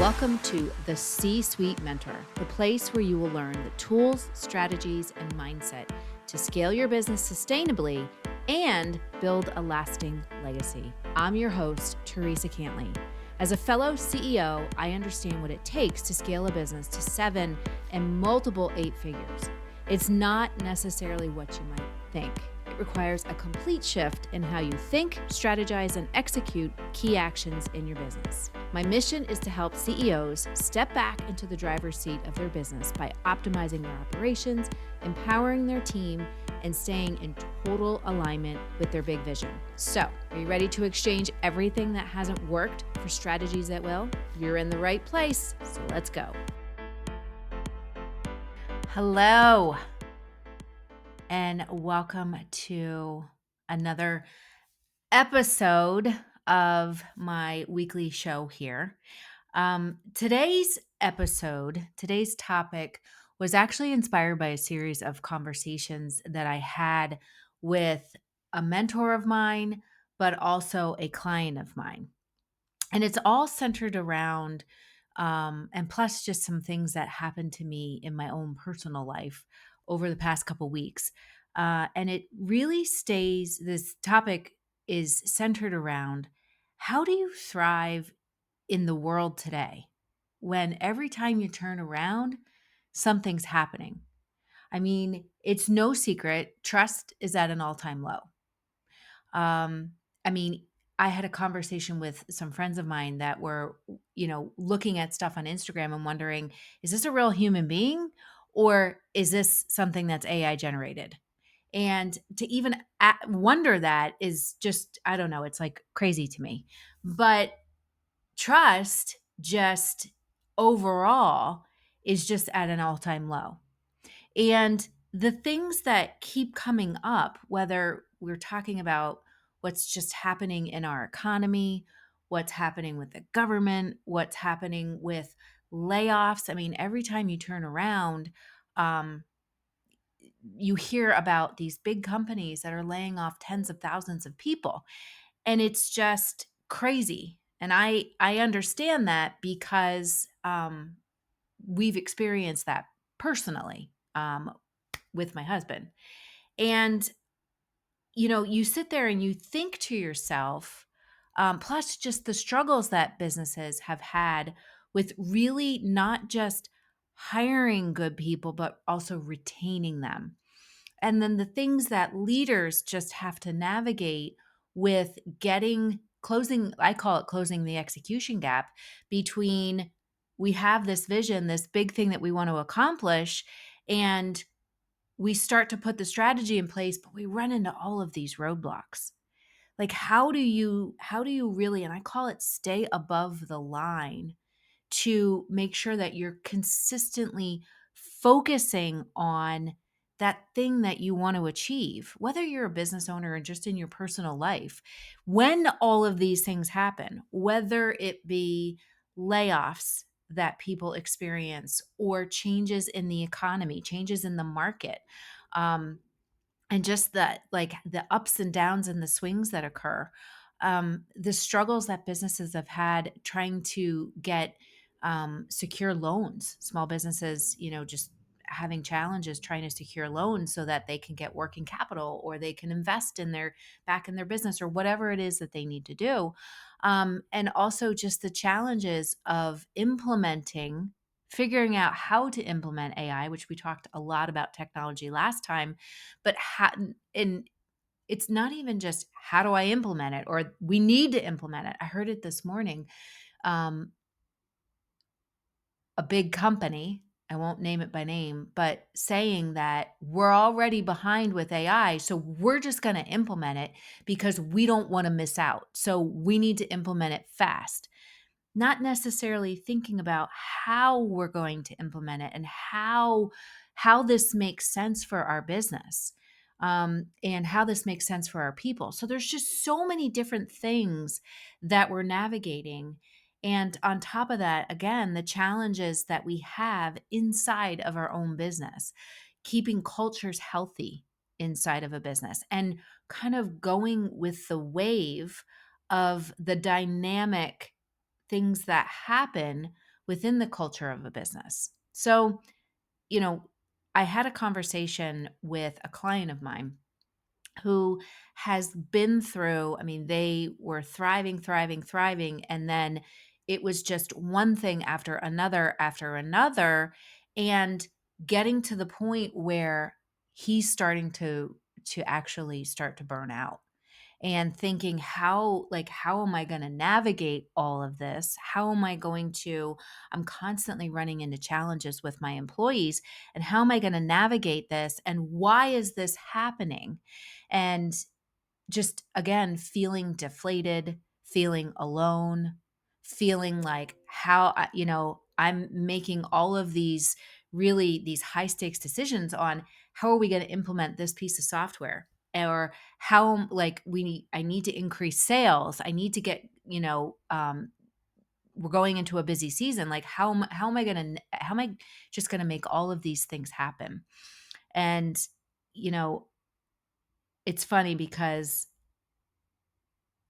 Welcome to the C-Suite Mentor, the place where you will learn the tools, strategies, and mindset to scale your business sustainably and build a lasting legacy. I'm your host, Theresa Cantley. As a fellow CEO, I understand what it takes to scale a business to 7 and multiple 8 figures. It's not necessarily what you might think. It requires a complete shift in how you think, strategize, and execute key actions in your business. My mission is to help CEOs step back into the driver's seat of their business by optimizing their operations, empowering their team, and staying in total alignment with their big vision. So, are you ready to exchange everything that hasn't worked for strategies that will? You're in the right place, so let's go. Hello, and welcome to another episode of my weekly show here. Today's topic was actually inspired by a series of conversations that I had with a mentor of mine, but also a client of mine. And it's all centered around, and plus just some things that happened to me in my own personal life over the past couple weeks. And it really this topic is centered around how do you thrive in the world today when every time you turn around, something's happening? I mean, it's no secret, trust is at an all-time low. Um, I mean, I had a conversation with some friends of mine that were, looking at stuff on Instagram and wondering, is this a real human being or is this something that's AI generated? And to even wonder that is just, I don't know, it's like crazy to me. But trust just overall is just at an all-time low. And the things that keep coming up, whether we're talking about what's just happening in our economy, what's happening with the government, what's happening with layoffs. I mean, every time you turn around, um, you hear about these big companies that are laying off tens of thousands of people. And it's just crazy. And I understand that because we've experienced that personally. With my husband. And, you sit there and you think to yourself, plus just the struggles that businesses have had with really not just hiring good people, but also retaining them. And then the things that leaders just have to navigate with I call it closing the execution gap between we have this vision, this big thing that we want to accomplish, and we start to put the strategy in place, but we run into all of these roadblocks. Like how do you really, and I call it stay above the line to make sure that you're consistently focusing on that thing that you want to achieve, whether you're a business owner or just in your personal life. When all of these things happen, whether it be layoffs that people experience or changes in the economy, changes in the market, um, and just the ups and downs and the swings that occur, the struggles that businesses have had trying to get secure loans, small businesses, just having challenges trying to secure loans so that they can get working capital or they can invest back in their business or whatever it is that they need to do. And also just the challenges of figuring out how to implement AI, which we talked a lot about technology last time, but and it's not even just how do I implement it or we need to implement it. I heard it this morning. Um, a big company, I won't name it by name, but saying that we're already behind with AI, so we're just going to implement it because we don't want to miss out. So we need to implement it fast. Not necessarily thinking about how we're going to implement it and how this makes sense for our business, and how this makes sense for our people. So there's just so many different things that we're navigating. And on top of that, again, the challenges that we have inside of our own business, keeping cultures healthy inside of a business and kind of going with the wave of the dynamic things that happen within the culture of a business. So, you know, I had a conversation with a client of mine who has been through, I mean, they were thriving, thriving, thriving. And then it was just one thing after another. And getting to the point where he's starting to actually start to burn out and thinking how am I going to navigate all of this? How am I going to I'm constantly running into challenges with my employees, and how am I going to navigate this, and why is this happening? And just again feeling deflated, feeling alone, feeling like I'm making all of these high stakes decisions on how are we going to implement this piece of software, or how like I need to increase sales, I need to get, we're going into a busy season, like how am I going to how am I just going to make all of these things happen? And you know it's funny because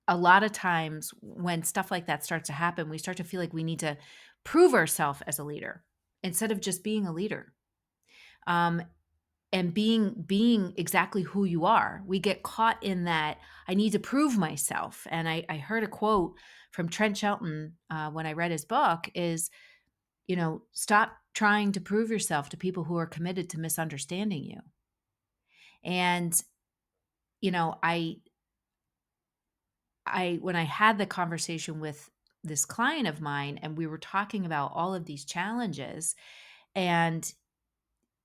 a lot of times when stuff like that starts to happen, we start to feel like we need to prove ourselves as a leader instead of just being a leader. Um, and being exactly who you are. We get caught in that I need to prove myself. And I heard a quote from Trent Shelton when I read his book is, stop trying to prove yourself to people who are committed to misunderstanding you. And, you know, I when I had the conversation with this client of mine and we were talking about all of these challenges, and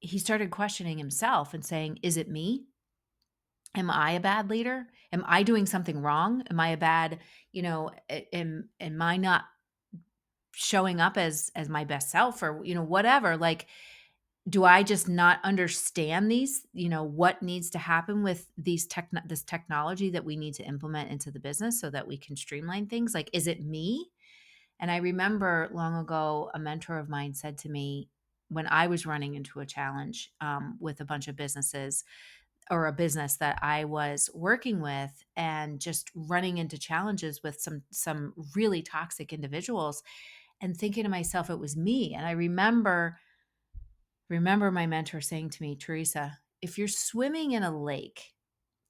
he started questioning himself and saying, "Is it me? Am I a bad leader? Am I doing something wrong? Am I a bad, am I not showing up as my best self, or whatever, like do I just not understand what needs to happen with this technology that we need to implement into the business so that we can streamline things? Like, is it me?" And I remember long ago, a mentor of mine said to me when I was running into a challenge with a bunch of businesses, or a business that I was working with, and just running into challenges with some really toxic individuals, and thinking to myself it was me. And I remember my mentor saying to me, "Teresa, if you're swimming in a lake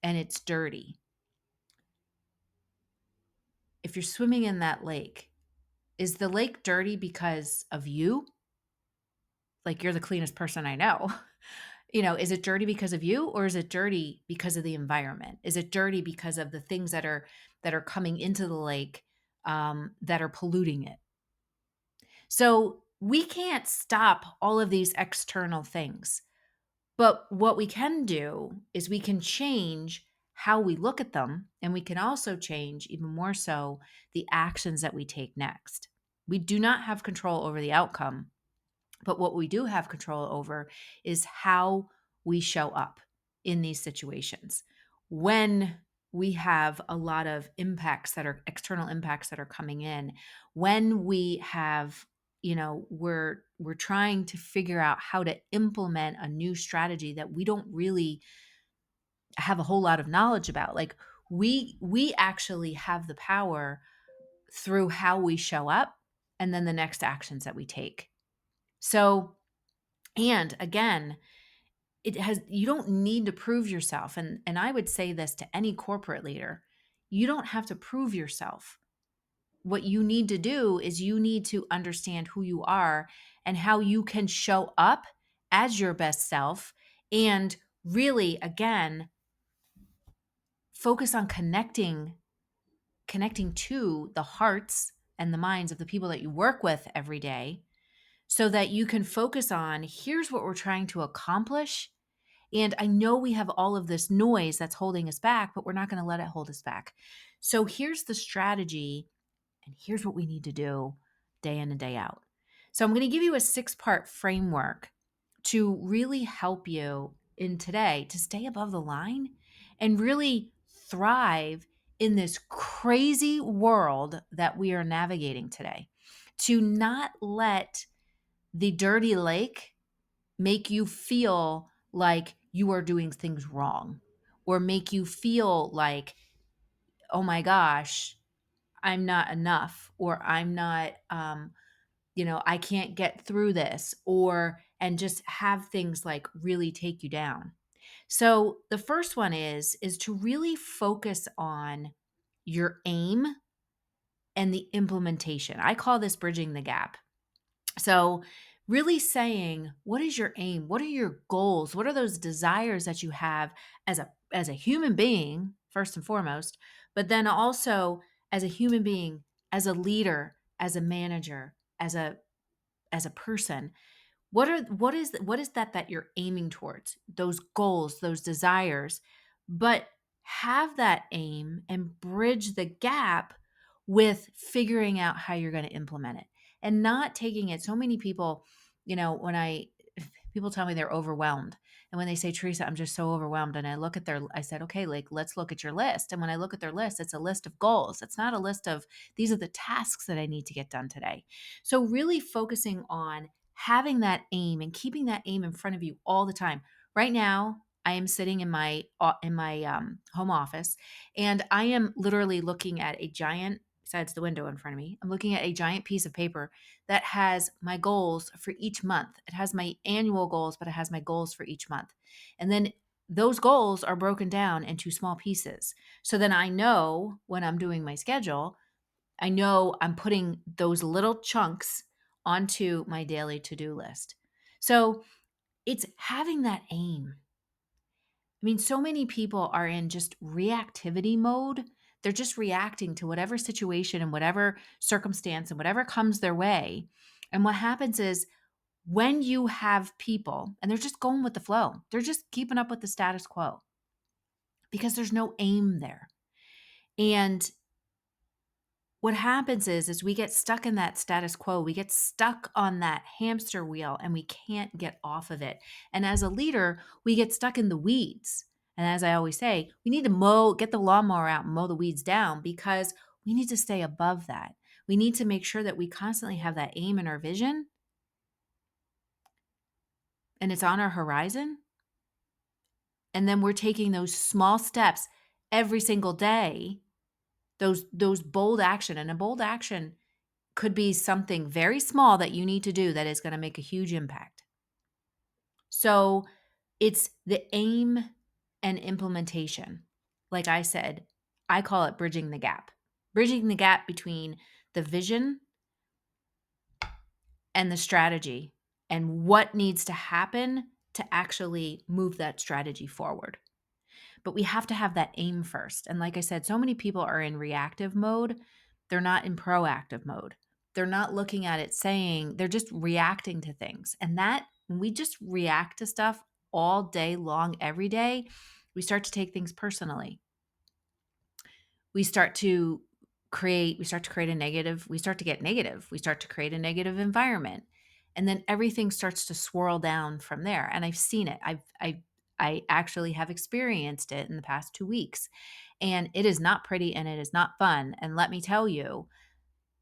and it's dirty, if you're swimming in that lake, is the lake dirty because of you? Like, you're the cleanest person I know." Is it dirty because of you, or is it dirty because of the environment? Is it dirty because of the things that are coming into the lake, that are polluting it? So we can't stop all of these external things. But what we can do is we can change how we look at them, and we can also change, even more so, the actions that we take next. We do not have control over the outcome, but what we do have control over is how we show up in these situations. When we have a lot of impacts that are external impacts that are coming in, when we have, we're trying to figure out how to implement a new strategy that we don't really have a whole lot of knowledge about. Like, we actually have the power through how we show up and then the next actions that we take. So, and again, you don't need to prove yourself. And I would say this to any corporate leader. You don't have to prove yourself. What you need to do is you need to understand who you are and how you can show up as your best self, and really again focus on connecting to the hearts and the minds of the people that you work with every day, so that you can focus on, here's what we're trying to accomplish. And I know we have all of this noise that's holding us back, but we're not going to let it hold us back. So here's the strategy, and here's what we need to do day in and day out. So I'm going to give you a 6-part framework to really help you in today to stay above the line and really thrive in this crazy world that we are navigating today. To not let the dirty lake make you feel like you are doing things wrong, or make you feel like, oh my gosh, I'm not enough, or I'm not, I can't get through this, and just have things like really take you down. So the first one is to really focus on your aim and the implementation. I call this bridging the gap. So really saying, what is your aim? What are your goals? What are those desires that you have as a human being, first and foremost, but then also as a human being, as a leader, as a manager, as a person? What is that you're aiming towards? Those goals, those desires, but have that aim and bridge the gap with figuring out how you're going to implement it and not taking it. So many people, when people tell me they're overwhelmed, and when they say, Teresa, I'm just so overwhelmed, and I said, okay, like, let's look at your list. And when I look at their list, it's a list of goals. It's not a list of, these are the tasks that I need to get done today. So really focusing on having that aim and keeping that aim in front of you all the time. Right now, I am sitting in my home office, and I am literally looking at a giant, besides the window in front of me, I'm looking at a giant piece of paper that has my goals for each month. It has my annual goals, but it has my goals for each month. And then those goals are broken down into small pieces. So then I know when I'm doing my schedule, I know I'm putting those little chunks onto my daily to-do list. So it's having that aim. I mean, so many people are in just reactivity mode. They're just reacting to whatever situation and whatever circumstance and whatever comes their way. And what happens is when you have people and they're just going with the flow, they're just keeping up with the status quo because there's no aim there. And what happens is we get stuck in that status quo. We get stuck on that hamster wheel and we can't get off of it. And as a leader, we get stuck in the weeds. And as I always say, we need to get the lawnmower out and mow the weeds down because we need to stay above that. We need to make sure that we constantly have that aim in our vision and it's on our horizon. And then we're taking those small steps every single day, those bold action. And a bold action could be something very small that you need to do that is going to make a huge impact. So it's the aim and implementation. Like I said, I call it bridging the gap. Bridging the gap between the vision and the strategy and what needs to happen to actually move that strategy forward. But we have to have that aim first. And like I said, so many people are in reactive mode. They're not in proactive mode. They're not looking at it saying, they're just reacting to things. And that, when we just react to stuff all day long, every day, we start to take things personally. We start to create a negative, we start to get negative. We start to create a negative environment. And then everything starts to swirl down from there. And I've seen it. I actually have experienced it in the past 2 weeks. And it is not pretty and it is not fun. And let me tell you,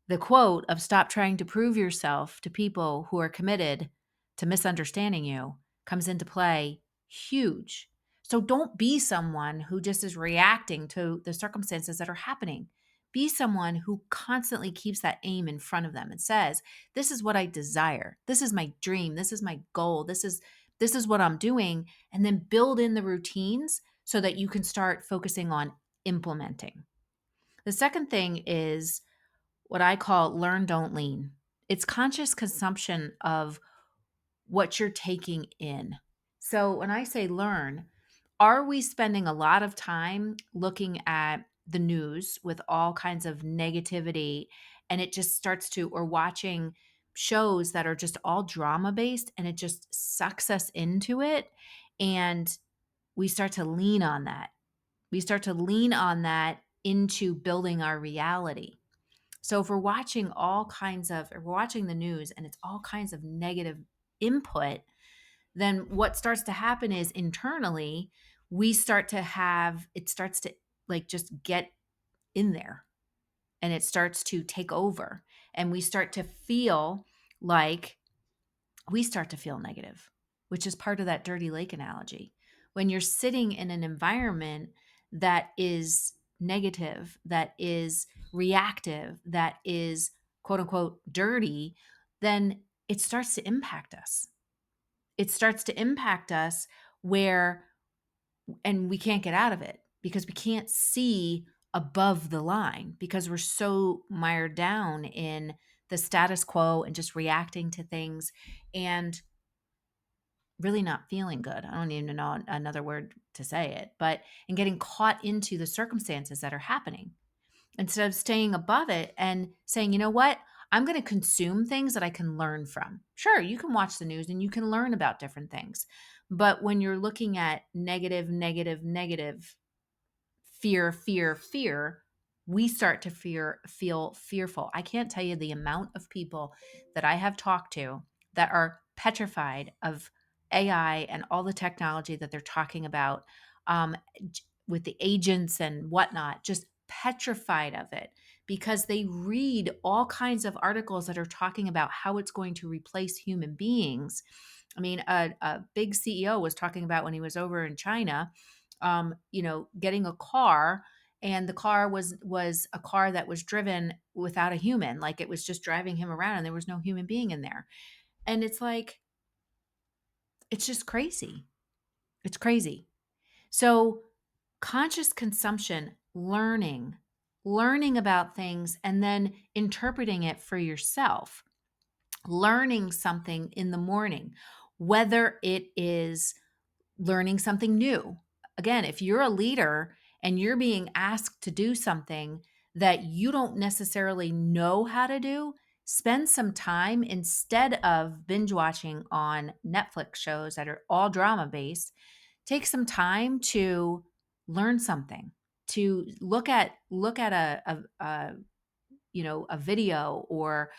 the quote of stop trying to prove yourself to people who are committed to misunderstanding you comes into play huge. So don't be someone who just is reacting to the circumstances that are happening. Be someone who constantly keeps that aim in front of them and says, this is what I desire. This is my dream. This is my goal. This is what I'm doing. And then build in the routines so that you can start focusing on implementing. The second thing is what I call learn, don't lean. It's conscious consumption of what you're taking in. So when I say learn, are we spending a lot of time looking at the news with all kinds of negativity and it just starts to, or watching shows that are just all drama based and it just sucks us into it and we start to lean on that. We start to lean on that into building our reality. So if we're watching the news and it's all kinds of negative input, then what starts to happen is internally, it starts to like just get in there and it starts to take over. And like we start to feel negative, which is part of that dirty lake analogy. When you're sitting in an environment that is negative, that is reactive, that is quote unquote dirty, then it starts to impact us. It starts to impact us where, and we can't get out of it because we can't see above the line because we're so mired down in the status quo and just reacting to things and really not feeling good. I don't even know another word to say it, but and getting caught into the circumstances that are happening instead of staying above it and saying, you know what? I'm going to consume things that I can learn from. Sure, you can watch the news and you can learn about different things. But when you're looking at negative, negative, negative, fear, fear, fear, we start to feel fearful. I can't tell you the amount of people that I have talked to that are petrified of AI and all the technology that they're talking about, um, with the agents and whatnot, just petrified of it because they read all kinds of articles that are talking about how it's going to replace human beings. I mean, a big CEO was talking about when he was over in China, getting a car, and the car was a car that was driven without a human, like it was just driving him around and there was no human being in there. And it's like, it's just crazy. It's crazy. So conscious consumption, learning about things and then interpreting it for yourself, learning something in the morning, whether it is learning something new. Again, if you're a leader and you're being asked to do something that you don't necessarily know how to do, spend some time instead of binge watching on Netflix shows that are all drama based. Take some time to learn something, to look at a video, or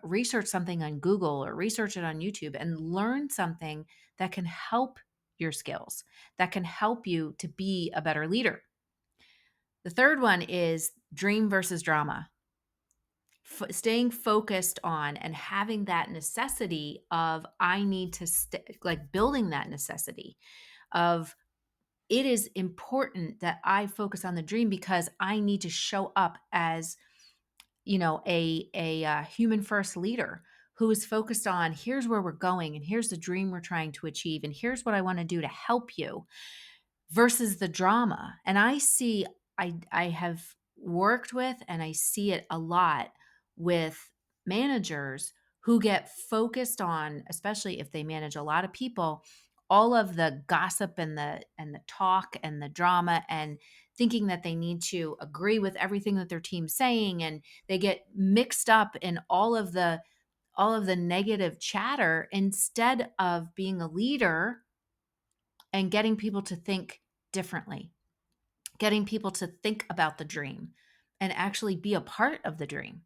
research something on Google or research it on YouTube and learn something that can help your skills, that can help you to be a better leader. The third one is dream versus drama. Staying focused on and having that necessity of I need to like building that necessity of it is important that I focus on the dream because I need to show up as a human first leader who is focused on here's where we're going and here's the dream we're trying to achieve and here's what I want to do to help you versus the drama. And I have worked with and I see it a lot with managers who get focused on, especially if they manage a lot of people, all of the gossip and the talk and the drama, and thinking that they need to agree with everything that their team's saying, and they get mixed up in all of the negative chatter instead of being a leader and getting people to think differently, getting people to think about the dream and actually be a part of the dream.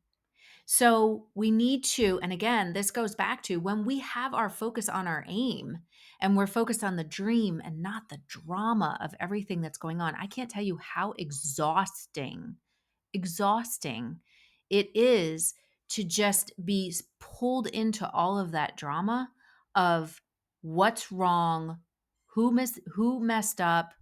So we need to, and again, this goes back to when we have our focus on our aim and we're focused on the dream and not the drama of everything that's going on. I can't tell you how exhausting it is to just be pulled into all of that drama of what's wrong, who messed up,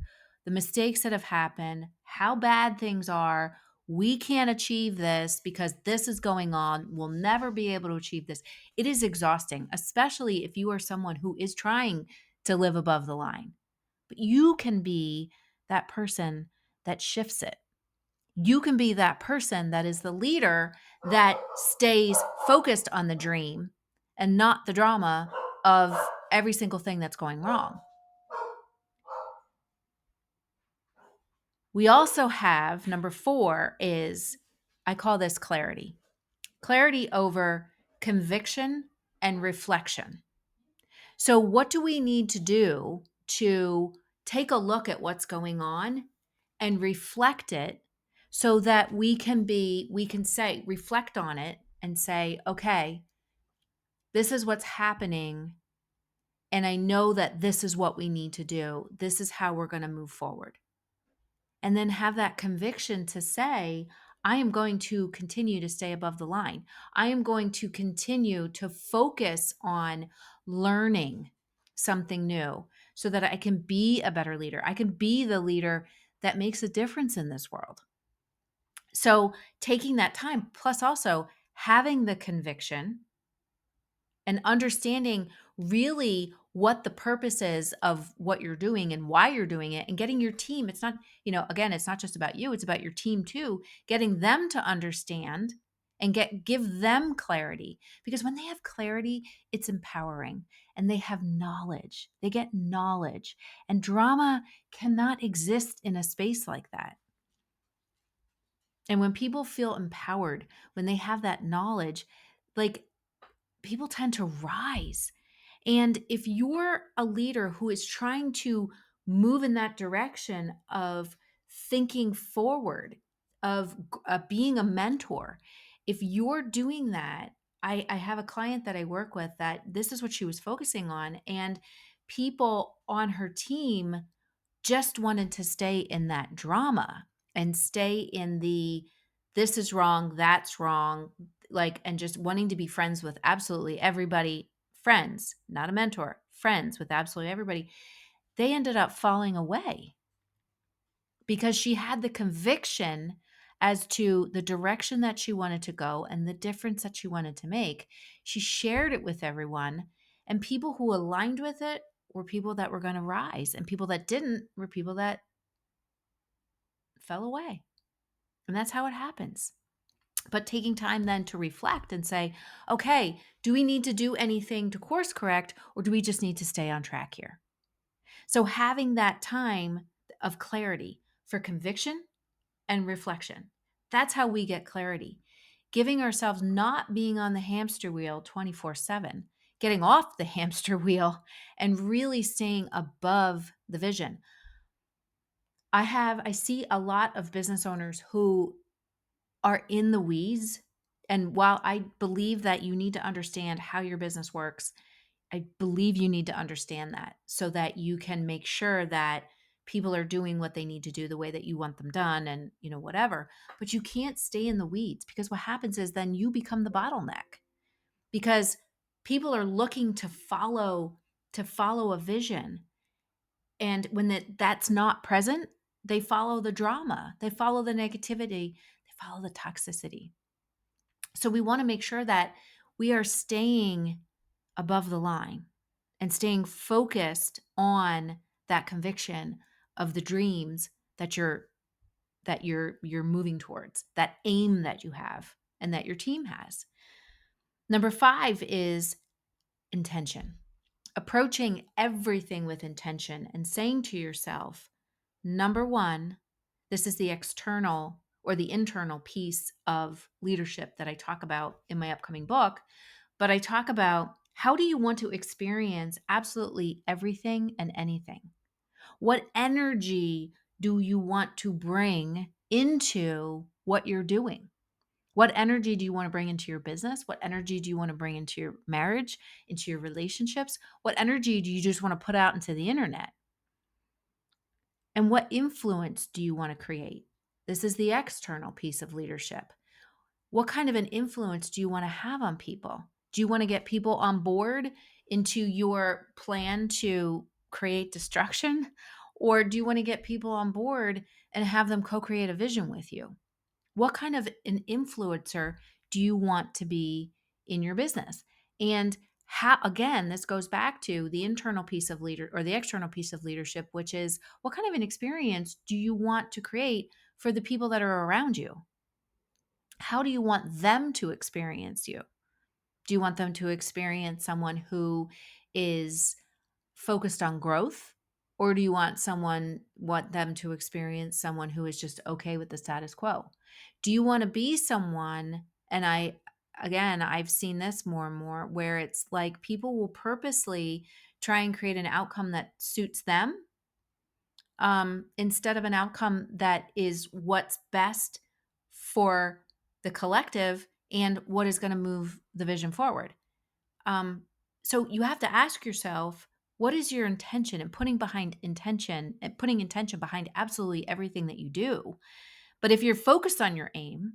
the mistakes that have happened, how bad things are. We can't achieve this because this is going on. We'll never be able to achieve this. It is exhausting, especially if you are someone who is trying to live above the line. But you can be that person that shifts it. You can be that person that is the leader that stays focused on the dream and not the drama of every single thing that's going wrong. We also have number 4 is, I call this clarity. Clarity over conviction and reflection. So what do we need to do to take a look at what's going on and reflect it so that we can reflect on it and say, okay, this is what's happening and I know that this is what we need to do. This is how we're going to move forward. And then have that conviction to say, I am going to continue to stay above the line. I am going to continue to focus on learning something new so that I can be a better leader. I can be the leader that makes a difference in this world. So, taking that time, plus also having the conviction and understanding really what the purpose is of what you're doing and why you're doing it, and getting your team. It's not, again, it's not just about you, it's about your team too, getting them to understand and give them clarity, because when they have clarity, it's empowering, and they have knowledge. They get knowledge, and drama cannot exist in a space like that. And when people feel empowered, when they have that knowledge, like, people tend to rise. And if you're a leader who is trying to move in that direction of thinking forward, of being a mentor, if you're doing that, I have a client that I work with that this is what she was focusing on. And people on her team just wanted to stay in that drama and stay in the this is wrong, that's wrong, like, and just wanting to be friends with absolutely everybody, friends, not a mentor, friends with absolutely everybody. They ended up falling away because she had the conviction as to the direction that she wanted to go and the difference that she wanted to make. She shared it with everyone, and people who aligned with it were people that were going to rise, and people that didn't were people that fell away. And that's how it happens. But taking time then to reflect and say, okay, do we need to do anything to course correct, or do we just need to stay on track here? So having that time of clarity for conviction and reflection, that's how we get clarity. Giving ourselves, not being on the hamster wheel 24/7, getting off the hamster wheel and really staying above the vision. I see a lot of business owners who are in the weeds. And while I believe that you need to understand how your business works, I believe you need to understand that so that you can make sure that people are doing what they need to do the way that you want them done, and whatever. But you can't stay in the weeds, because what happens is then you become the bottleneck, because people are looking to follow a vision. And when that's not present, they follow the drama, they follow the negativity, they follow the toxicity. So we want to make sure that we are staying above the line and staying focused on that conviction of the dreams that you're moving towards, that aim that you have and that your team has. Number 5 is intention. Approaching everything with intention and saying to yourself, number 1, this is the external or the internal piece of leadership that I talk about in my upcoming book. But I talk about, how do you want to experience absolutely everything and anything? What energy do you want to bring into what you're doing? What energy do you want to bring into your business? What energy do you want to bring into your marriage, into your relationships? What energy do you just want to put out into the internet? And what influence do you want to create? This is the external piece of leadership. What kind of an influence do you want to have on people? Do you want to get people on board into your plan to create destruction? Or do you want to get people on board and have them co create a vision with you? What kind of an influencer do you want to be in your business? And how, again, this goes back to the internal piece of leader or the external piece of leadership, which is, what kind of an experience do you want to create for the people that are around you? How do you want them to experience you? Do you want them to experience someone who is focused on growth? Or do you want them to experience someone who is just okay with the status quo? Do you want to be someone, and I've seen this more and more, where it's like people will purposely try and create an outcome that suits them, instead of an outcome that is what's best for the collective and what is going to move the vision forward. Um, so you have to ask yourself, what is your intention, and putting intention behind absolutely everything that you do. But if you're focused on your aim,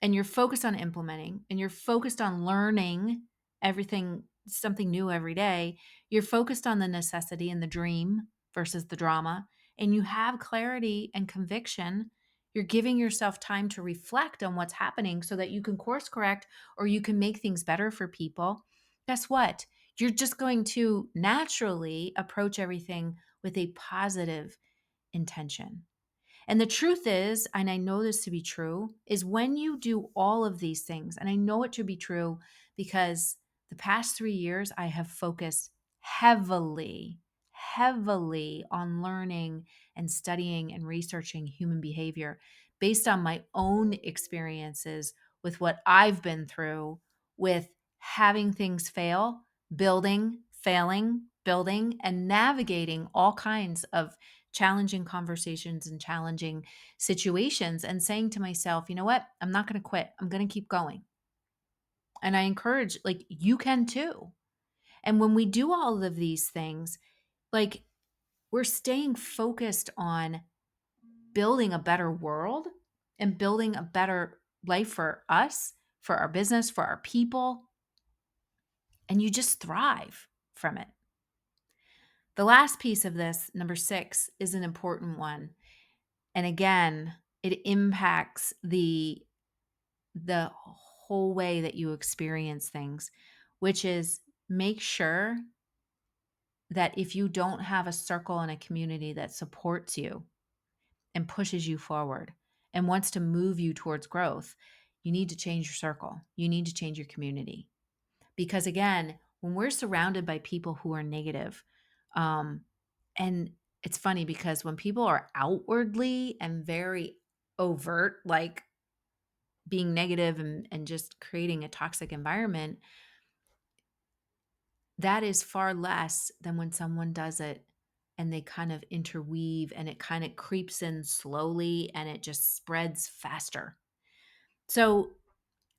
and you're focused on implementing, and you're focused on learning everything, something new every day, you're focused on the necessity and the dream versus the drama, and you have clarity and conviction, you're giving yourself time to reflect on what's happening so that you can course correct, or you can make things better for people. guess what? You're just going to naturally approach everything with a positive intention. And the truth is, and I know this to be true, is when you do all of these things, and I know it to be true because the past 3 years I have focused heavily on learning and studying and researching human behavior based on my own experiences with what I've been through with having things fail, building, failing, building, and navigating all kinds of challenging conversations and challenging situations and saying to myself, you know what? I'm not going to quit. I'm going to keep going. And I encourage, like, you can too. And when we do all of these things, like, we're staying focused on building a better world and building a better life for us, for our business, for our people. And you just thrive from it. The last piece of this, number 6, is an important one. And again, it impacts the whole way that you experience things, which is make sure that if you don't have a circle and a community that supports you and pushes you forward and wants to move you towards growth, you need to change your circle. You need to change your community. Because again, when we're surrounded by people who are negative, um, and it's funny because when people are outwardly and very overt, like being negative and just creating a toxic environment, that is far less than when someone does it and they kind of interweave and it kind of creeps in slowly and it just spreads faster. So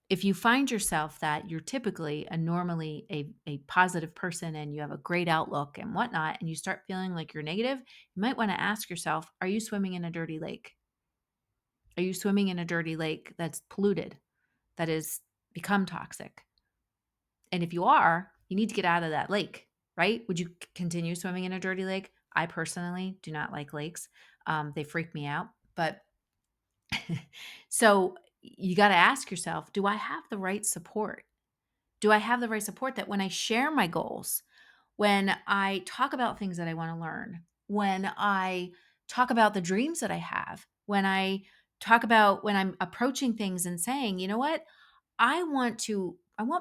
if you find yourself that you're typically normally a positive person and you have a great outlook and whatnot, and you start feeling like you're negative, you might want to ask yourself, are you swimming in a dirty lake? Are you swimming in a dirty lake that's polluted, that has become toxic? And if you are, you need to get out of that lake, right? Would you continue swimming in a dirty lake? I personally do not like lakes. They freak me out. But so you got to ask yourself, do I have the right support? Do I have the right support that when I share my goals, when I talk about things that I want to learn, when I talk about the dreams that I have, when I talk about when I'm approaching things and saying, you know what, I want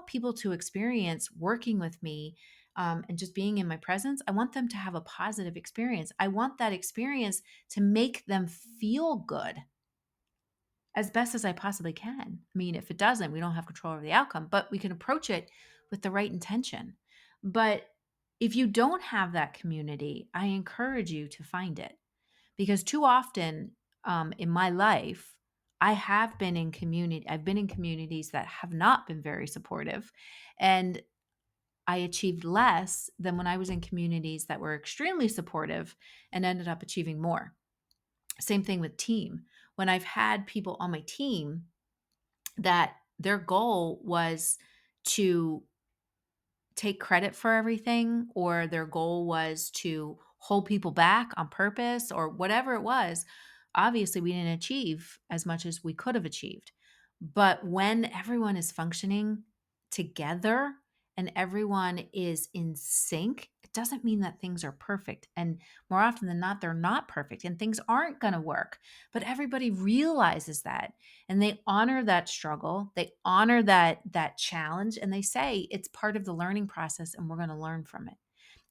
people to experience working with me and just being in my presence. I want them to have a positive experience. I want that experience to make them feel good as best as I possibly can. I mean, if it doesn't, we don't have control over the outcome, but we can approach it with the right intention. But if you don't have that community, I encourage you to find it because too often in my life, I've been in communities that have not been very supportive. And I achieved less than when I was in communities that were extremely supportive and ended up achieving more. Same thing with team. When I've had people on my team that their goal was to take credit for everything, or their goal was to hold people back on purpose, or whatever it was, obviously we didn't achieve as much as we could have achieved. But when everyone is functioning together and everyone is in sync, it doesn't mean that things are perfect. And more often than not, they're not perfect and things aren't going to work. But everybody realizes that and they honor that struggle, they honor that challenge, and they say it's part of the learning process and we're going to learn from it.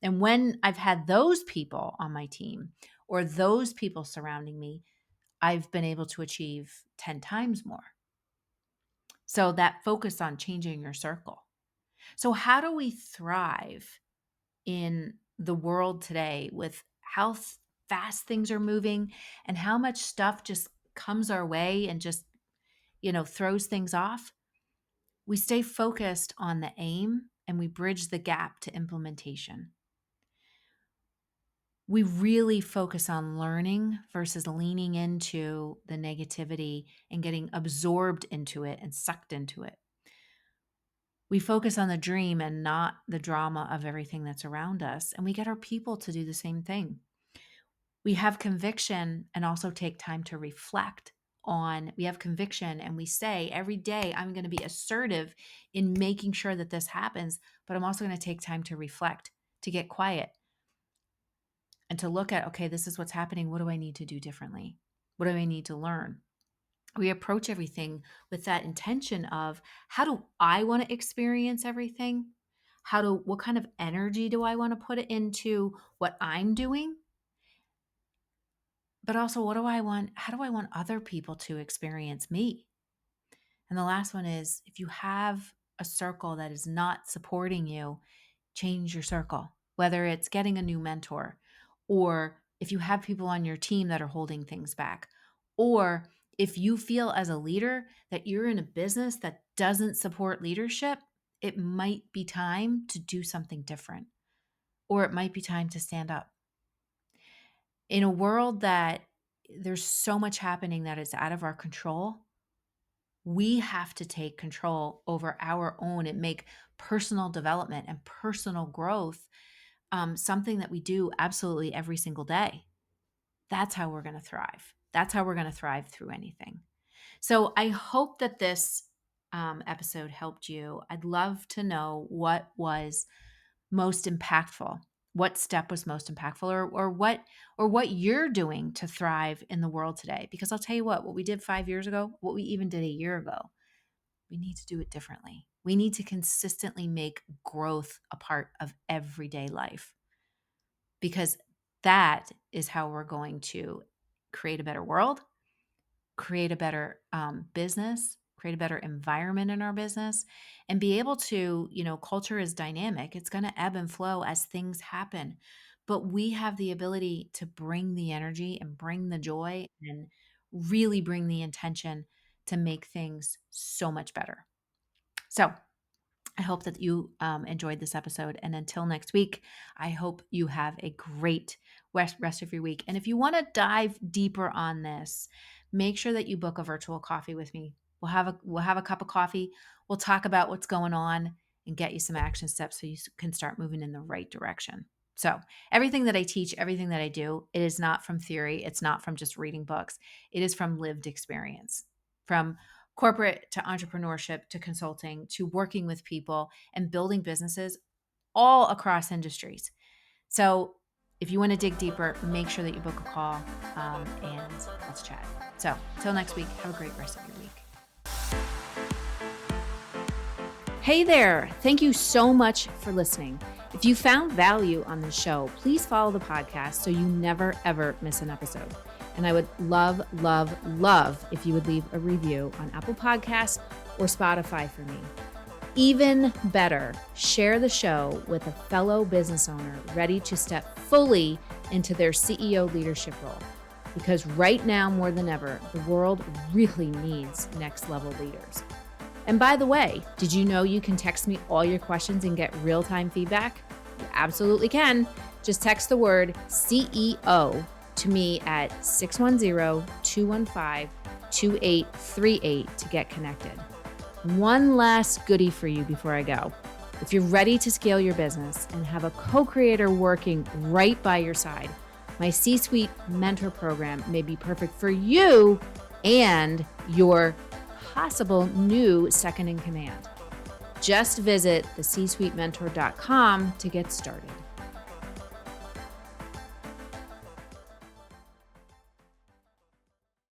And when I've had those people on my team or those people surrounding me, I've been able to achieve 10 times more. So that focus on changing your circle. So how do we thrive in the world today with how fast things are moving and how much stuff just comes our way and just, throws things off? We stay focused on the aim and we bridge the gap to implementation. We really focus on learning versus leaning into the negativity and getting absorbed into it and sucked into it. We focus on the dream and not the drama of everything that's around us. And we get our people to do the same thing. We have conviction and also take time to reflect we have conviction, and we say every day, I'm going to be assertive in making sure that this happens, but I'm also going to take time to reflect, to get quiet, and to look at, okay, this is what's happening. What do I need to do differently? What do I need to learn? We approach everything with that intention of, how do I want to experience everything? What kind of energy do I want to put into what I'm doing? But also, how do I want other people to experience me? And the last one is, if you have a circle that is not supporting you, change your circle, whether it's getting a new mentor, or if you have people on your team that are holding things back, or if you feel as a leader that you're in a business that doesn't support leadership, it might be time to do something different, or it might be time to stand up. In a world that there's so much happening that is out of our control, we have to take control over our own and make personal development and personal growth something that we do absolutely every single day. That's how we're going to thrive. That's how we're going to thrive through anything. So I hope that this episode helped you. I'd love to know what was most impactful. What step was most impactful, or what you're doing to thrive in the world today? Because I'll tell you what we did 5 years ago, what we even did a year ago, we need to do it differently. We need to consistently make growth a part of everyday life, because that is how we're going to create a better world, create a better business, create a better environment in our business, and be able to, culture is dynamic. It's going to ebb and flow as things happen. But we have the ability to bring the energy and bring the joy and really bring the intention to make things so much better. So I hope that you enjoyed this episode. And until next week, I hope you have a great rest of your week. And if you want to dive deeper on this, make sure that you book a virtual coffee with me. We'll have a cup of coffee. We'll talk about what's going on and get you some action steps so you can start moving in the right direction. So everything that I teach, everything that I do, it is not from theory. It's not from just reading books. It is from lived experience, from corporate to entrepreneurship to consulting to working with people and building businesses all across industries. So if you want to dig deeper, make sure that you book a call and let's chat. So until next week, have a great rest of your week. Hey there. Thank you so much for listening. If you found value on this show, please follow the podcast so you never, ever miss an episode. And I would love, love, love if you would leave a review on Apple Podcasts or Spotify for me. Even better, share the show with a fellow business owner ready to step fully into their CEO leadership role. Because right now, more than ever, the world really needs next level leaders. And by the way, did you know you can text me all your questions and get real-time feedback? You absolutely can. Just text the word CEO to me at 610-215-2838 to get connected. One last goodie for you before I go. If you're ready to scale your business and have a co-creator working right by your side, my C-Suite Mentor Program may be perfect for you and your possible new second in command. Just visit thecsuitementor.com to get started.